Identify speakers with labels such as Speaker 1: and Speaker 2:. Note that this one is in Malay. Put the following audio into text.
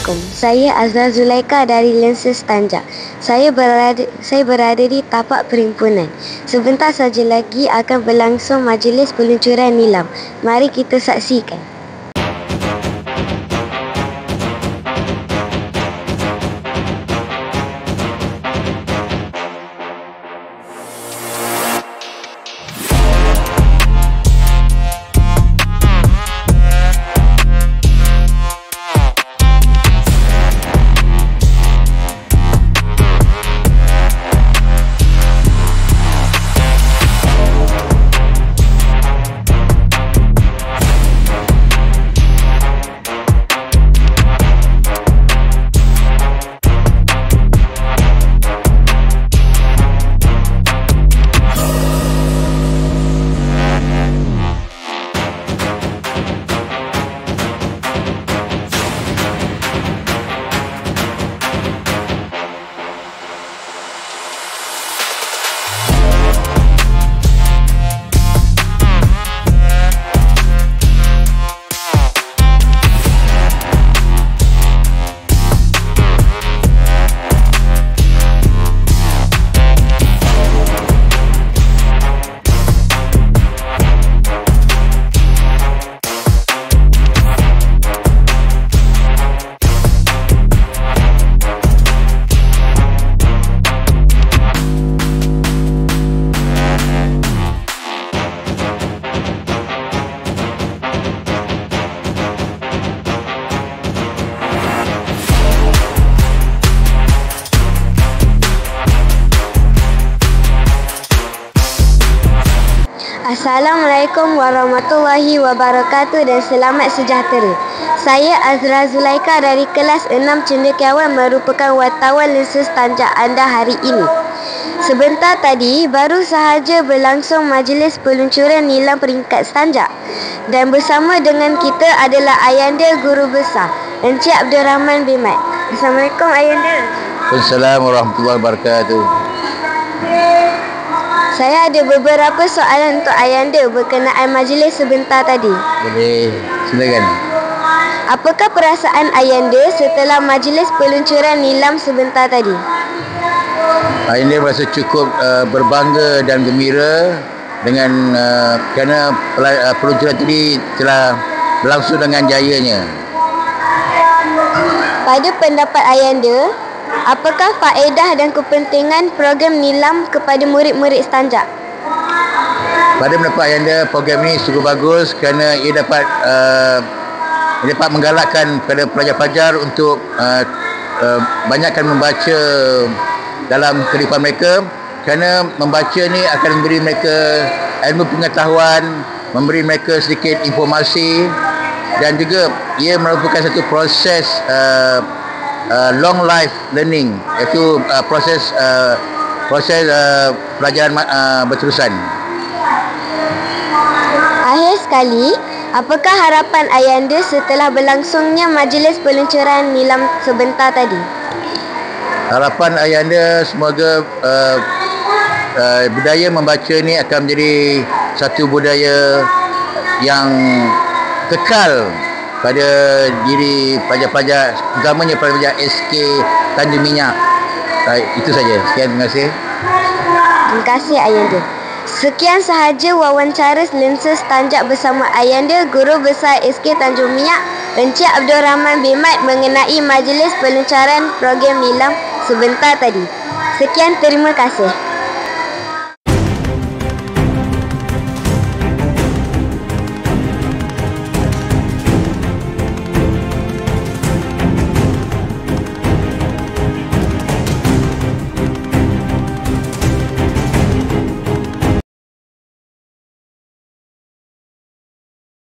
Speaker 1: Assalamualaikum. Saya Azra Zulaika dari Lenses Tanjak. Saya berada di tapak perhimpunan. Sebentar saja lagi akan berlangsung majlis peluncuran nilam. Mari kita saksikan. Assalamualaikum warahmatullahi wabarakatuh dan selamat sejahtera. Saya Azra Zulaika dari kelas 6 Cendekiawan merupakan wartawan Lenses Tanjak anda hari ini. Sebentar tadi baru sahaja berlangsung majlis peluncuran nilam peringkat Tanjak dan bersama dengan kita adalah Ayanda Guru Besar Encik Abdul Rahman bin Mat. Assalamualaikum Ayanda.
Speaker 2: Assalamualaikum warahmatullahi wabarakatuh.
Speaker 1: Saya ada beberapa soalan untuk Ayanda berkenaan majlis sebentar tadi.
Speaker 2: Boleh, silakan.
Speaker 1: Apakah perasaan Ayanda setelah majlis peluncuran nilam sebentar tadi?
Speaker 2: Ayanda merasa cukup berbangga dan gembira dengan kerana peluncuran tadi telah berlangsung dengan jayanya.
Speaker 1: Pada pendapat Ayanda, apakah faedah dan kepentingan program nilam kepada murid-murid Tanjak?
Speaker 2: Pada pendapat Ayanda, program ini cukup bagus kerana ia dapat menggalakkan kepada pelajar-pelajar untuk banyakkan membaca dalam kehidupan mereka, kerana membaca ni akan memberi mereka ilmu pengetahuan, memberi mereka sedikit informasi, dan juga ia merupakan satu proses long life learning, iaitu proses pelajaran berterusan.
Speaker 1: Akhir sekali, apakah harapan Ayanda setelah berlangsungnya majlis peluncuran nilam sebentar tadi?
Speaker 2: Harapan Ayanda semoga budaya membaca ni akan menjadi satu budaya yang kekal pada diri pelajar-pelajar, utamanya pelajar SK Tanjung Minyak. Itu saja. Sekian, terima kasih.
Speaker 1: Terima kasih Ayanda. Sekian sahaja wawancara Lenses Tanjak bersama Ayanda, Guru Besar SK Tanjung Minyak Encik Abdul Rahman bin Mat mengenai majlis peluncuran program nilam sebentar tadi. Sekian, terima kasih.